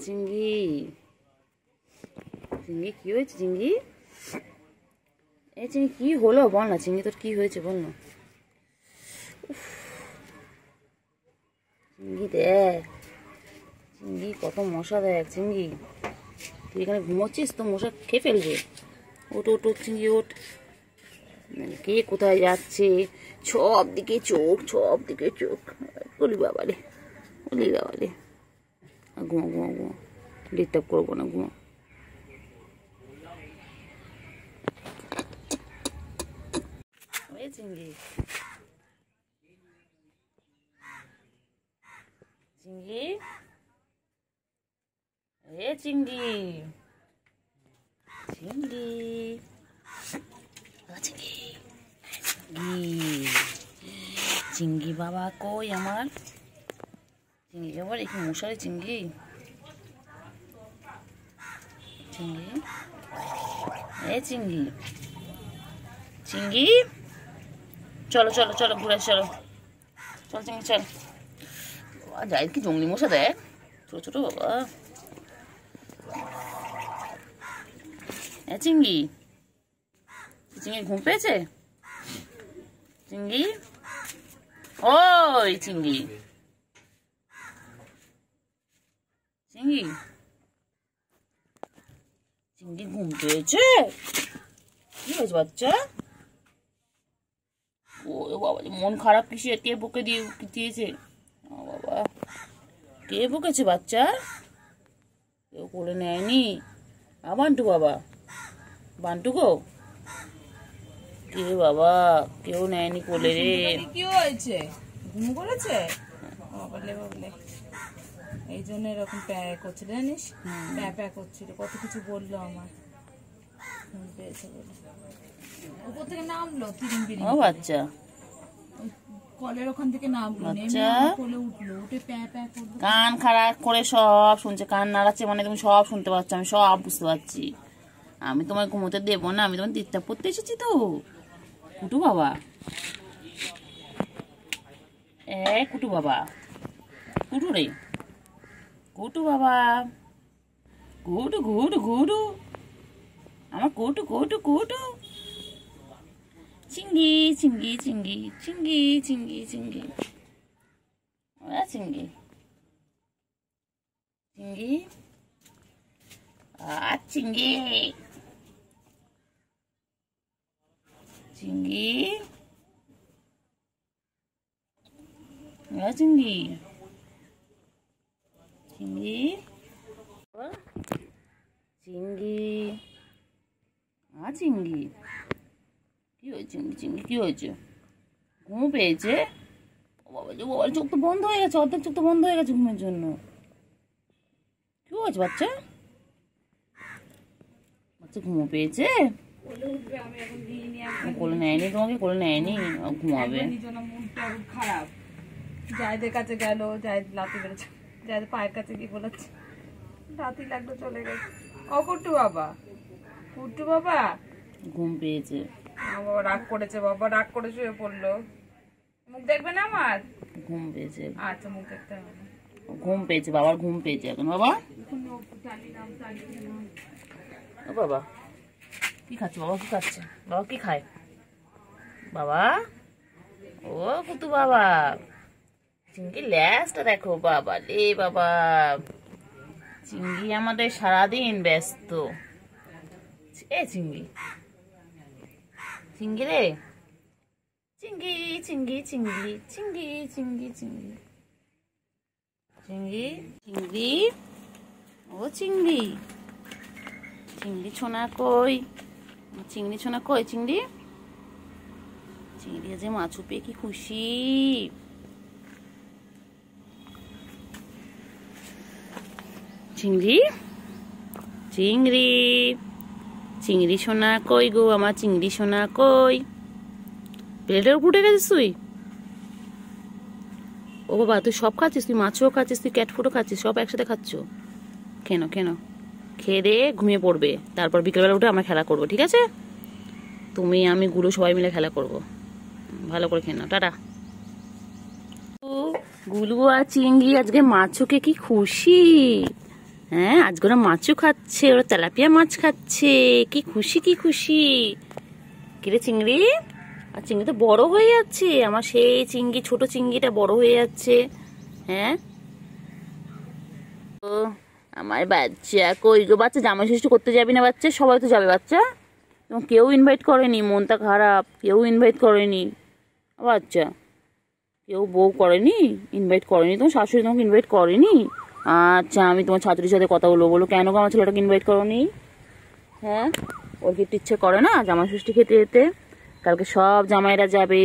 চিংড়ি চিংড়ি কি হয়েছে চিংড়ি? এই চিংড়ি কি হলো বল না, চিংড়ি তোর কি হয়েছে বল না। চিংড়ি দেখ, চিংড়ি কত মশা দেখ। চিংড়ি তুই এখানে ঘুমোচ্ছিস তো মশা খেয়ে ফেলবে। ওট ওট ওট চিংড়ি ওঠ, কে কোথায় যাচ্ছে, সব দিকে চোখ, সব দিকে চোখ। বলি বাবারে, বলি বাবারে, ঘুমা ঘুমা ঘুমা, ডিস্টার্ব করবো না, ঘুমা। চিংড়ি চিংড়ি এ চিংড়ি চিংড়ি চিংড়ি চিংড়ি বাবা কই আমার চিংড়ি বাবা? একটু মশারি চিংড়ি চিংড়ি এ চিংড়ি চিংড়ি চলো চলো চলো ঘুরে চলো, চল চিংড়ি চল। যাই কি জঙ্গলি মশা দেখ, ছোট ছোট বাবা। চিংড়ি চিংড়ি ঘুম পেয়েছে? চিংড়ি ওই চিংড়ি চিংড়ি চিংড়ি ঘুম পেয়েছে? কি হয়েছে বাচ্চা? ও বাবা, মন খারাপ কিসে? কে বকে দিয়েছে? বাবা, কে বকেছে বাচ্চা? কেউ কোলে নেয়নি? বান্টু বাবা, বান্টু গো, কে বাবা, কেউ নেয়নি কোলে রে। কি হয়েছে? ঘুম করেছে বাবলে বাবলে, এই জন্য এরকম প্যা করছিল জানিস, প্যা প্যা করছিল, কত কিছু বললো আমার। ঘুম পেয়েছে বলে উপর থেকে নামলো, ও বাচ্চা কলের ওখান থেকে নামলো, কোলে উঠলো, উঠে প্যা প্যা করলো। কান খারাপ করে সব শুনছে, কান নাড়াচ্ছে মানে তুমি সব শুনতে পাচ্ছ, আমি সব বুঝতে পারছি। আমি তোমায় ঘুমোতে দেবো না, আমি তোমার ডিস্টার্ব করতে এসেছি তো। কুটু বাবা, কুটু বাবা, কুটু রে, কুটু বাবা, কুটু কুটু কুটু, আমার কুটু কুটু কুটু। চিংড়ি চিংড়ি চিংড়ি চিংড়ি চিংড়ি চিংড়ি চিংড়ি চিংড়ি চিংড়ি চিংড়ি চিংড়ি চিংড়ি চিংড়ি চিংড়ি কি হয়েছে? চিংড়ি কি হয়েছে? ঘুম পেয়েছে? বাবা যে বাবার চোখ তো বন্ধ হয়ে গেছে, অর্ধেক চোখ তো বন্ধ হয়ে গেছে ঘুমের জন্য। কি হয়েছে বাচ্চা? বাচ্চা ঘুমো পেয়েছে? কোলে নেয়নি তোমাকে? কোলে নেয়নি, ঘুমাবে। খারাপ, জায়দের কাছে গেল, জায়দ লাতি বেড়েছে, জায়দ পায়ের কাছে গিয়ে বলেছে লাতি লাগলো, চলে গেছে। ও কুট্টু বাবা, কুট্টু বাবা ঘুম পেয়েছে। বাবা রাগ করেছে, বাবা রাগ করে শুয়ে পড়লো। মুখ দেখবে না আমার? ঘুম পেয়েছে। আচ্ছা মুখ দেখতে হবে না। ঘুম পেয়েছে, বাবার ঘুম পেয়েছে এখন। বাবা ও বাবা কি খাচ্ছে? বাবা কি খাচ্ছে? বাবা কি খায়? বাবা ও কুতু বাবা, চিংড়ি ল্যাসটা দেখো বাবা রে বাবা। চিংড়ি আমাদের সারাদিন ব্যস্ত। এ চিংড়ি চিংড়ি রে, চিংড়ি চিংড়ি চিংড়ি চিংড়ি চিংড়ি চিংড়ি চিংড়ি চিংড়ি ও চিংড়ি চিংড়ি ছোনা কই? চিংড়ি ছোনা কই? চিংড়ি চিংড়ি যে মাছ পেয়ে কি খুশি। চিংড়ি চিংড়ি চিংড়ি সোনা কই গো, আমার চিংড়ি সোনা কই? প্লেটের উপর উঠে গেছিস তুই? ও বাবা, তুই সব খাচ্ছিস? তুই মাছও খাচ্ছিস, তুই ক্যাট ফুডও খাচ্ছিস, সব একসাথে খাচ্ছ কেন? কেন খেয়ে দিয়ে ঘুমিয়ে পড়বে, তারপর বিকেলবেলা উঠে আমরা খেলা করবো, ঠিক আছে? তুমি আমি গুলো সবাই মিলে খেলা করব, ভালো করে খেয়ে নাও, টাটা। গুলু আর চিংড়ি আজকে মাছকে কি খুশি। হ্যাঁ, আজকে ওরা মাছও খাচ্ছে, ওরা তেলাপিয়া মাছ খাচ্ছে। কি খুশি, কি খুশি। কিরে চিংড়ি, আর চিংড়ি তো বড় হয়ে যাচ্ছে। আমার সেই চিংড়ি, ছোট চিংড়িটা বড় হয়ে যাচ্ছে। হ্যাঁ, ও আমার বাচ্চা কই গো? বাচ্চা জামাই ষষ্ঠী করতে যাবি না? বাচ্চা সবাই তো যাবে। বাচ্চা তোমার কেউ ইনভাইট করেনি, মনটা খারাপ, কেউ ইনভাইট করেনি। বাচ্চা কেউ বউ করেনি, ইনভাইট করেনি, তোমার শাশুড়ি তোমাকে ইনভাইট করেনি? আচ্ছা, আমি তোমার ছাত্রীর সাথে কথা বলবো। বলো কেন গো আমার ছেলেটাকে ইনভাইট করোনি? হ্যাঁ, ওর কি একটু ইচ্ছে করে না জামাই ষষ্ঠী খেতে যেতে? কালকে সব জামাইরা যাবে,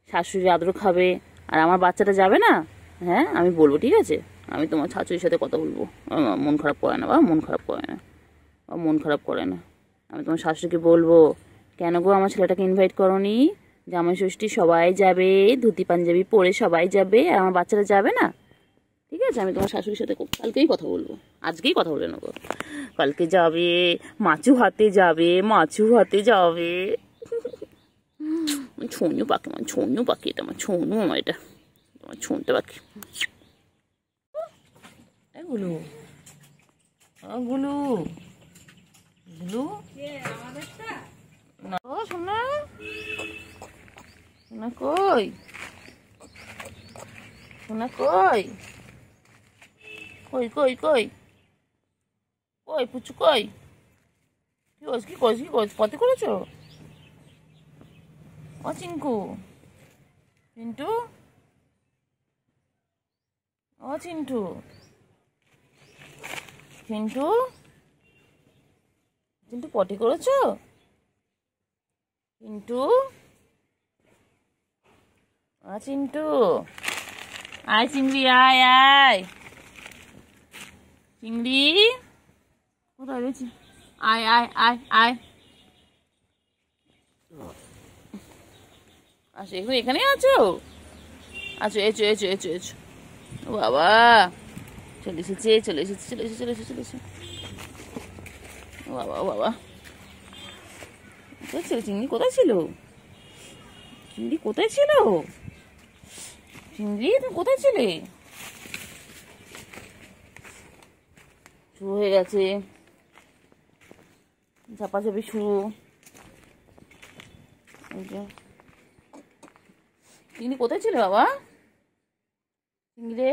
শাশুড়ি আদর খাবে, আর আমার বাচ্চাটা যাবে না? হ্যাঁ, আমি বলবো, ঠিক আছে, আমি তোমার শাশুড়ির সাথে কথা বলবো। মন খারাপ করে না বাবা, মন খারাপ করে না, মন খারাপ করে না। আমি তোমার শাশুড়িকে বলবো, কেন গো আমার ছেলেটাকে ইনভাইট করোনি? জামাই ষষ্ঠী সবাই যাবে, ধুতি পাঞ্জাবি পরে সবাই যাবে, আর আমার বাচ্চারা যাবে না? ঠিক আছে, আমি তোমার শাশুড়ির সাথে কালকেই কথা বলবো, আজকেই কথা বলে নেবো। কালকে যাবে, মাছু হাতে যাবে, মাছু হাতে যাবে। ছোনু পাখি, আমার ছোনু পাখি, এটা আমার ছোনু, আমার এটা তোমার ছোনটা পাখি। গুলু, গুলু, গুলু, না সোনা, সোনা কই, সোনা কই, কই কই কই কই, পুচু কই? কি করছ, কি করছ, কি করছ? পথে করেছো? ও চিঙ্কু, চিন্টু, ও চিন্টু, চিন্টু, চিন্টু পটি করেছো? চিন্টু, চিন্টু, আয় চিংড়ি, আয় আয় চিংড়ি, কোথায় রয়েছি? আয় আয় আয় আয়, আচ্ছা এগুলো এখানে আছো? আচ্ছা, এসো এসো এসো এসো। ও বাবা, চলে এসেছে, চলে এসেছে, চলে এসেছে, চলে এসেছে, চলে এসেছে। ও বাবা, ও বাবা, কোথায় ছিল চিংড়ি? কোথায় ছিল চিংড়ি? কোথায় ছিল চিংড়ি? তুমি কোথায় ছিলে? শুরু হয়ে গেছে ঝাপাঝাপি শুরু। চিংড়ি কোথায় ছিল বাবা? চিংড়ি রে,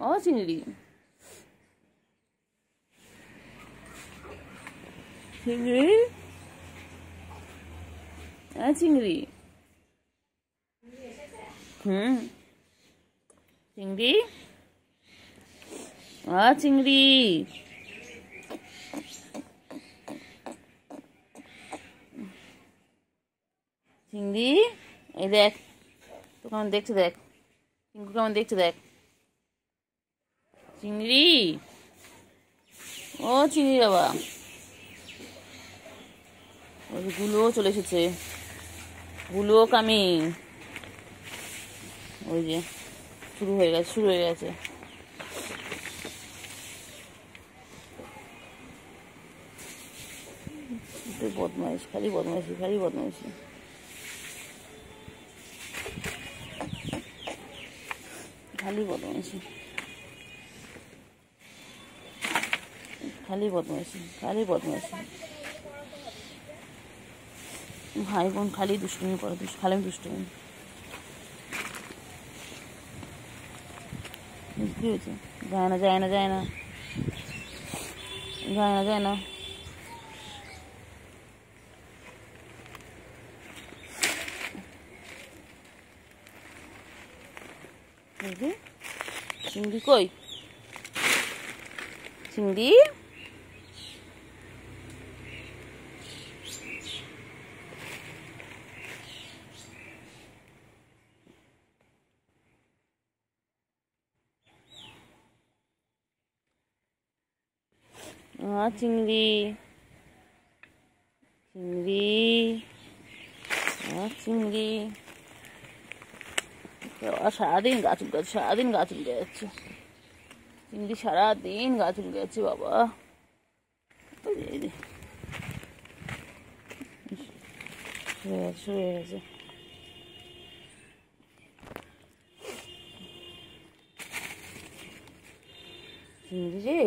ও চিংড়ি, চিংড়ি, হ্যাঁ চিংড়ি, চিংড়ি, চিংড়ি, চিংড়ি, এই দেখ তো কেমন দেখছে, দেখ চিংড়ি কেমন দেখছে, দেখ চিংড়ি, ও চিংড়ি বাবা। ওই গুলোও চলে এসেছে, গুলোও কামিং। ওই যে শুরু হয়ে গেছে, শুরু হয়ে গেছে। বদমাইশ, খালি বদমাইশি, খালি বদমাইশি। খালি বদমাইশি, খালি বদমাইশি, খালি বদমাইশি। ভাই বোন খালি দুষ্টুমি করে, খালি দুষ্টুমি। কি হয়েছে? যায় না, যায় না, যায় না, যায় না, যায় না। চিংড়ি কই? চিংড়ি, চিংড়ি, চিংড়ি, চিংড়ি। সারাদিন গাছ উল্টে যাচ্ছে, সারাদিন গাছ উল্টে যাচ্ছে চিংড়ি, সারাদিন গাছ উল্টে যাচ্ছে বাবা। শুয়ে গেছে। চিংড়ি রে,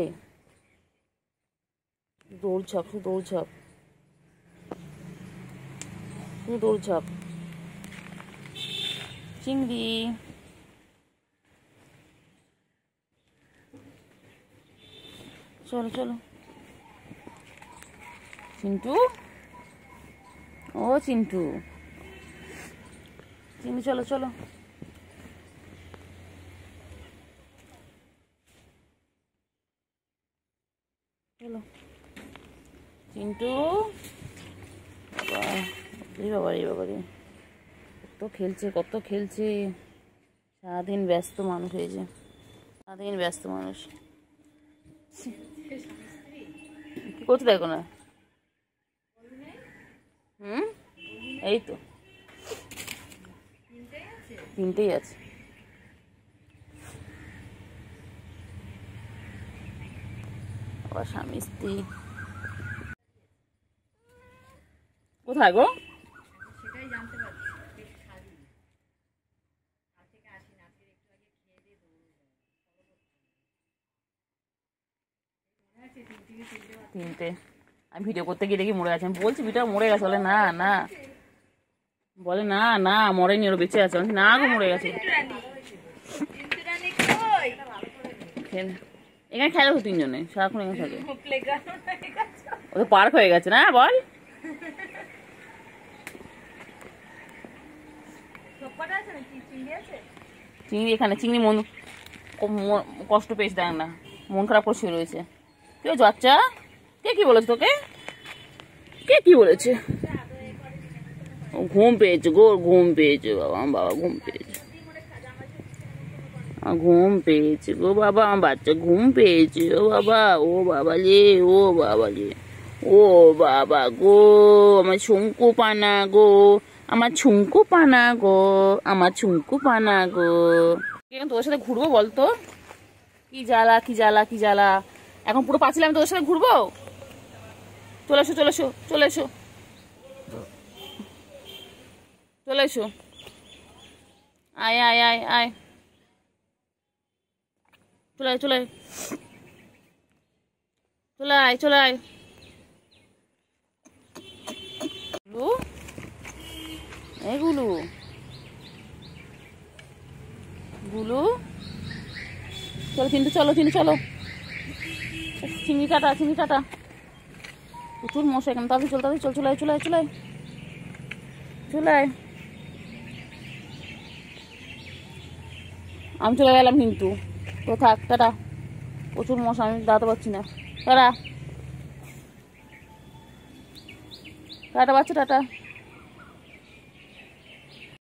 দৌড়ঝাঁপ, শুধু দৌড়ঝাঁপ, শুধু দৌড়ঝাঁপ। চিংড়ি, চলো চলো। চিন্টু, ও চিন্টু, চিংড়ি চলো চলো। চলো চিন্টু, বাবা রে বাবা রে, কত খেলছে কত খেলছে। সারাদিন ব্যস্ত মানুষ হয়েছে, সারাদিন ব্যস্ত মানুষ। কি করতে দেখো না? এই তো তিনটেই আছে। আবার স্বামী স্ত্রী কোথায় গো? তিনটে। আমি ভিডিও করতে গিয়ে দেখি মরে গেছে। আমি বলছি ভিডিও মরে গেছে, বলে না না, বলে না না মরেনি, ওর বেঁচে আছে। না গো মরে গেছে। এখানে খেলে তো তিনজনে, সারাক্ষণ এখানে থাকে। ও তো পার্ক হয়ে গেছে না, বল। চিংড়ি এখানে, চিংড়ি মন কষ্ট পেয়েছে, দেখ না, মন খারাপ করে শুয়ে রয়েছে। কেউ বাচ্চা, কে কি বলেছে তোকে? কে কি বলেছে? ঘুম পেয়েছে গো, ঘুম পেয়েছে বাবা, আমার বাবা ঘুম পেয়েছে, ঘুম পেয়েছে গো বাবা, আমার বাচ্চা ঘুম পেয়েছে। ও বাবা, ও বাবা রে, ও বাবা রে, ও বাবা গো, আমার ছুঙ্কু পানা গো, আমার ছুঙ্কু পানা গো, আমার ছুঙ্কু পানা গো। তোর সাথে ঘুরবো বলতো? কি জ্বালা কি জ্বালা কি জ্বালা। এখন পুরো পাচ্ছিলাম, আমি তোর সাথে ঘুরবো? চলে এসো চলে এসো চলে এসো চলে এসো, আয় আয় আয় আয়, চলে আয় চলে আয় চলে আয় চলে আয়। গুলু, এই গুলু, গুলু, চলো চিন্টু, চলো চিন্টু চলো। চিংড়ি টাটা, চিংড়ি টাটা। প্রচুর মশা এখানে, তাড়াতাড়ি চল তাড়াতাড়ি চল, চলে আয় চলে আয় চলে আয় চলে আয়। আমি চলে গেলাম কিন্তু, তো থাক, টাটা। প্রচুর মশা, আমি দাঁড়াতে পারছি না। টাটা টাটা বাচ্চা, টাটা।